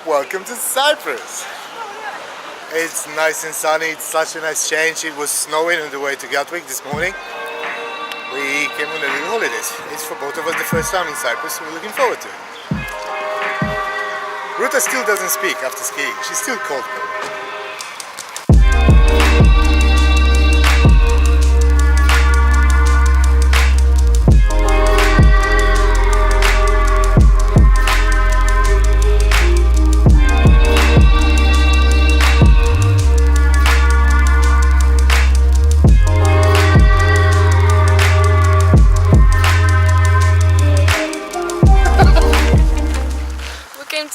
Welcome to Cyprus. It's nice and sunny. It's such a nice change. It was snowing on the way to Gatwick this morning. We came on a little holidays. It's for both of us the first time in Cyprus, so we're looking forward to it. Ruta still doesn't speak after skiing. She's still cold though.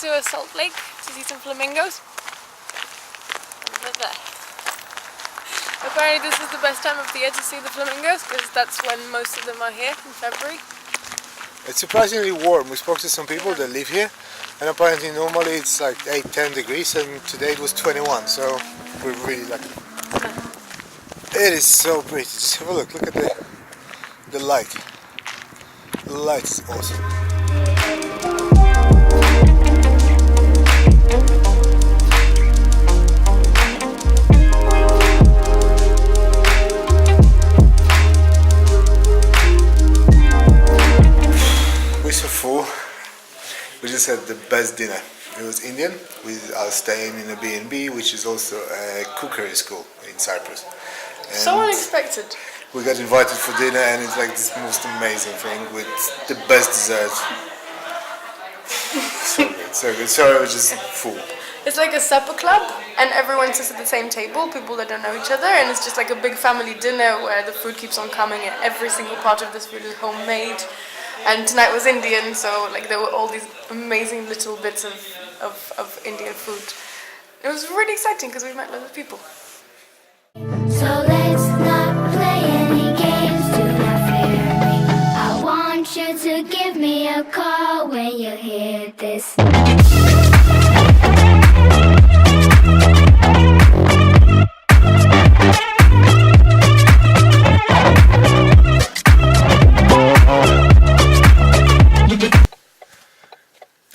To a salt lake to see some flamingos. Over there. Apparently this is the best time of the year to see the flamingos because that's when most of them are here in February. It's surprisingly warm. We spoke to some people that live here and apparently normally it's like 8-10 degrees and today it was 21, so we're really lucky. It is so pretty. Just have a look. Look at the light. The light is awesome. We just had the best dinner. It was Indian. We are staying in a B&B, which is also a cookery school in Cyprus. And so unexpected. We got invited for dinner and it's like this most amazing thing with the best dessert. So good, so good. Sorry, I was just full. It's like a supper club and everyone sits at the same table, people that don't know each other, and it's just like a big family dinner where the food keeps on coming and every single part of this food is homemade. And tonight was Indian, so like there were all these amazing little bits of Indian food. It was really exciting because we met loads of people. So let's not play any games, do not fear me. I want you to give me a call when you hear this.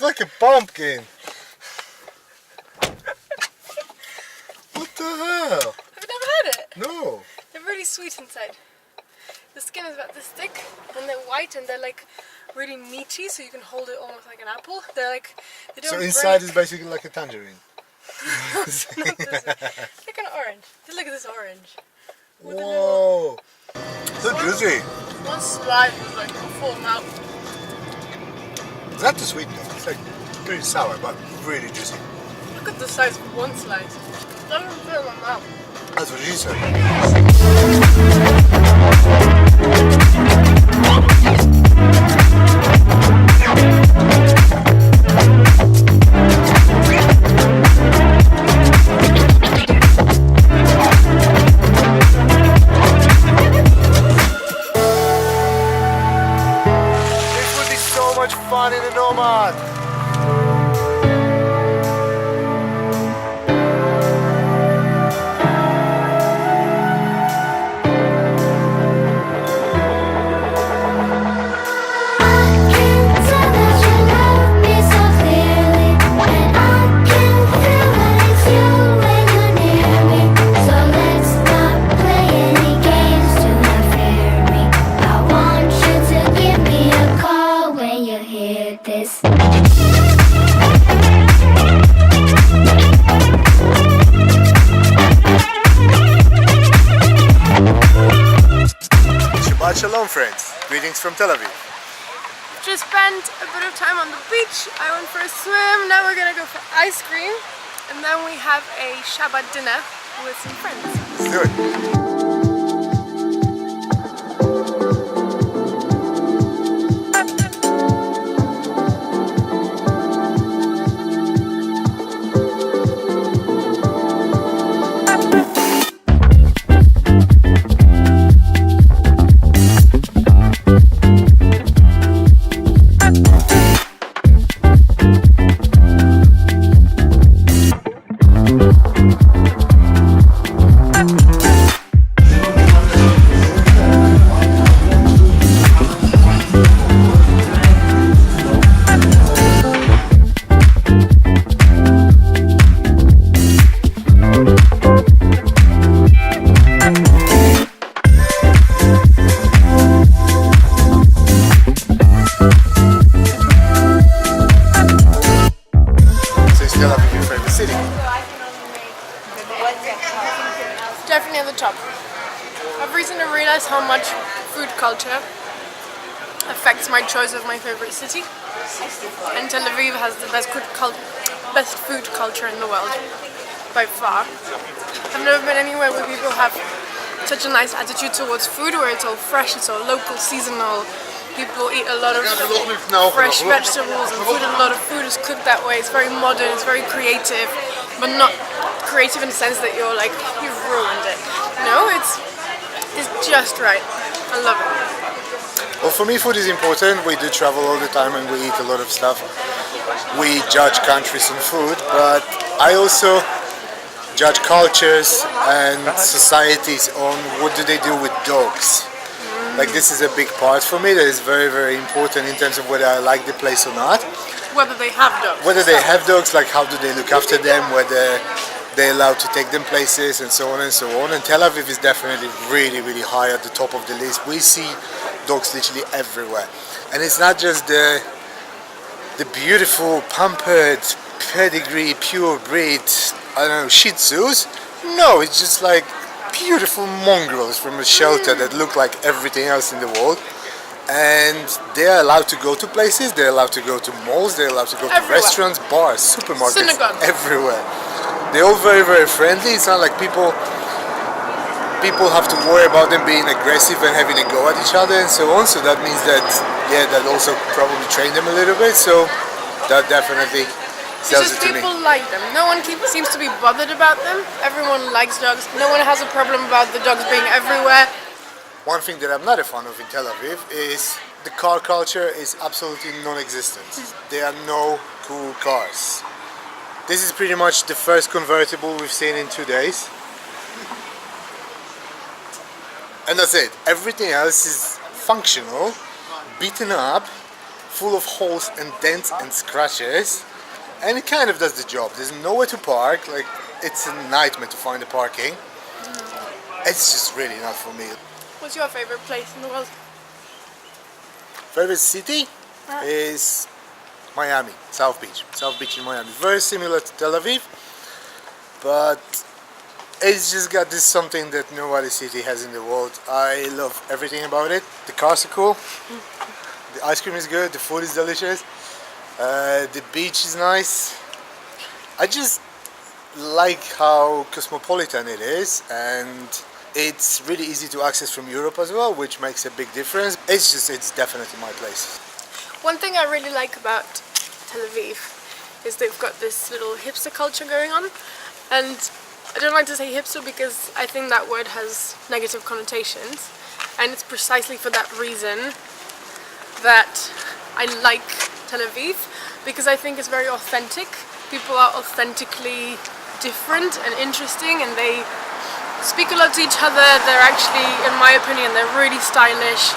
Like a pumpkin. What the hell? Have you never had it? No. They're really sweet inside. The skin is about this thick and they're white and they're like really meaty, so you can hold it almost like an apple. They're like, they don't So inside break. is basically like a tangerine. It's like an orange. Just look at this orange. With a Whoa. So juicy. one slice is like a full mouth. It's not too sweet though. It's like pretty sour, but really juicy. Look at the size of one slice. It doesn't fit in my mouth. That's what she said. This would be so much fun in a NOMAD. Shabbat Shalom friends, greetings from Tel Aviv. Just spent a bit of time on the beach. I went for a swim. Now we're gonna go for ice cream, and then we have a Shabbat dinner with some friends. Let's do it. recently realized how much food culture affects my choice of my favorite city. And Tel Aviv has the best food culture in the world, by far. I've never been anywhere where people have such a nice attitude towards food, where it's all fresh, it's all local, seasonal. People eat a lot of fresh vegetables and food, and a lot of food is cooked that way. It's very modern, it's very creative, but not creative in the sense that you're like, you've ruined it. No, it's just right. I love it. Well, for me, food is important. We do travel all the time and we eat a lot of stuff. We judge countries on food, but I also judge cultures and societies on what do they do with dogs. Like, this is a big part for me that is very, very important in terms of whether I like the place or not. Whether they have dogs. Whether they have dogs, like how do they look after them, whether they're allowed to take them places, and so on and so on. And Tel Aviv is definitely really, really high at the top of the list. We see dogs literally everywhere. And it's not just the beautiful, pampered, pedigree, pure breed, I don't know, Shih Tzus. No, it's just like beautiful mongrels from a shelter that look like everything else in the world. And they're allowed to go to places, they're allowed to go to malls, they're allowed to go to restaurants, bars, supermarkets, synagogues, everywhere. They're all very, very friendly. It's not like people have to worry about them being aggressive and having a go at each other and so on. So that means that, yeah, that also probably train them a little bit. So that definitely sells it to me. People like them. No one seems to be bothered about them. Everyone likes dogs. No one has a problem about the dogs being everywhere. One thing that I'm not a fan of in Tel Aviv is the car culture is absolutely non-existent. There are no cool cars. This is pretty much the first convertible we've seen in 2 days. And that's it. Everything else is functional, beaten up, full of holes and dents and scratches. And it kind of does the job. There's nowhere to park. Like, it's a nightmare to find the parking. It's just really not for me. What's your favorite place in the world? Favorite city is Miami, South Beach. South Beach in Miami. Very similar to Tel Aviv, but it's just got this something that no other city has in the world. I love everything about it. The cars are cool. The ice cream is good. The food is delicious. The beach is nice. I just like how cosmopolitan it is, and it's really easy to access from Europe as well, which makes a big difference. It's definitely my place. One thing I really like about Tel Aviv is they've got this little hipster culture going on, and I don't like to say hipster because I think that word has negative connotations, and it's precisely for that reason that I like Tel Aviv, because I think it's very authentic. People are authentically different and interesting, and they speak a lot to each other. They're actually, in my opinion, they're really stylish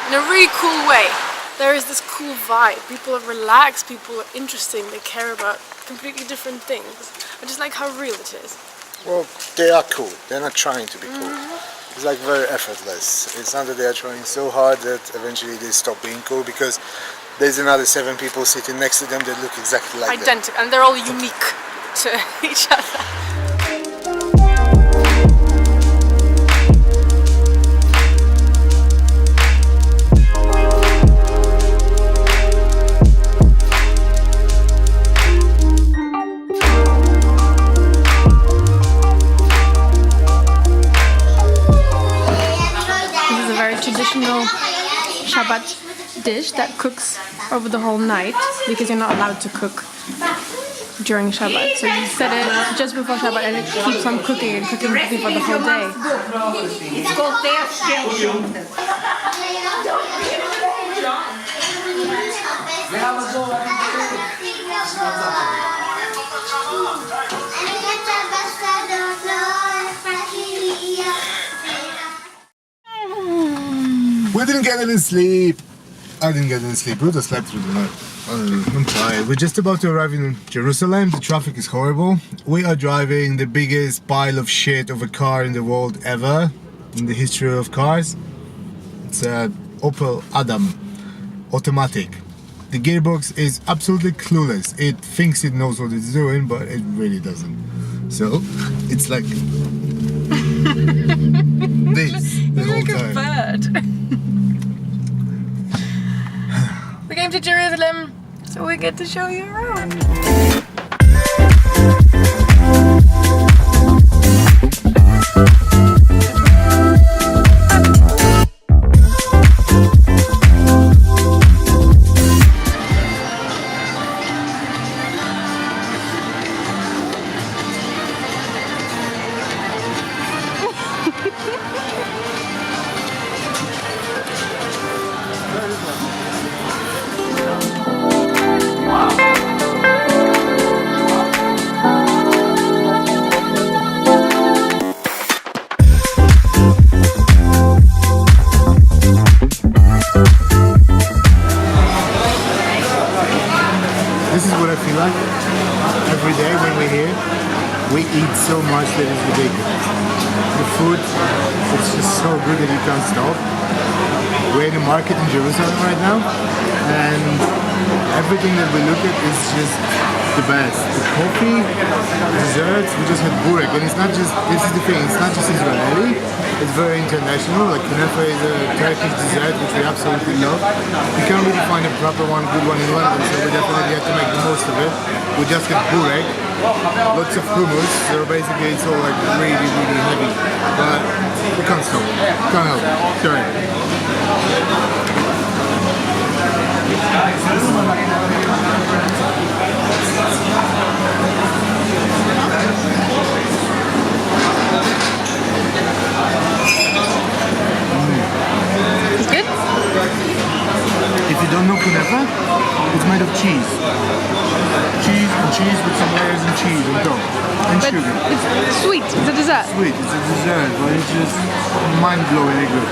in a really cool way. There is this cool vibe. People are relaxed, people are interesting, they care about completely different things. I just like how real it is. Well, they are cool. They're not trying to be cool. It's like very effortless. It's not that they are trying so hard that eventually they stop being cool, because there's another 7 people sitting next to them that look exactly like them. Identical, and they're all unique to each other. Traditional Shabbat dish that cooks over the whole night, because you're not allowed to cook during Shabbat. So you set it just before Shabbat and it keeps on cooking and cooking for the whole day. It's called We didn't get any sleep. I didn't get any sleep. Ruta slept through the night. I'm tired. We're just about to arrive in Jerusalem. The traffic is horrible. We are driving the biggest pile of shit of a car in the world ever, in the history of cars. It's a Opel Adam automatic. The gearbox is absolutely clueless. It thinks it knows what it's doing, but it really doesn't. So it's like this. a bird. We came to Jerusalem, so we get to show you around. This is what I feel like every day when we're here. We eat so much that it's ridiculous. The food, it's just so good that you can't stop. We're in the market in Jerusalem right now, and everything that we look at is just the best. The coffee, desserts, we just had burek, and it's not just, this is the thing, it's not just Israeli, it's very international. Like kunefa is a Turkish dessert which we absolutely love. We can't really find a proper one, good one in London, so we definitely have to make the most of it. We just get burek, lots of hummus, so basically it's all like really, really heavy. But we can't stop, can't help it. Sorry. It's good? If you don't know kunefa, it's made of cheese. Cheese and cheese with some layers of cheese on top. And But sugar. it's sweet, it's a dessert. Sweet, it's a dessert, but it's just mind-blowingly good.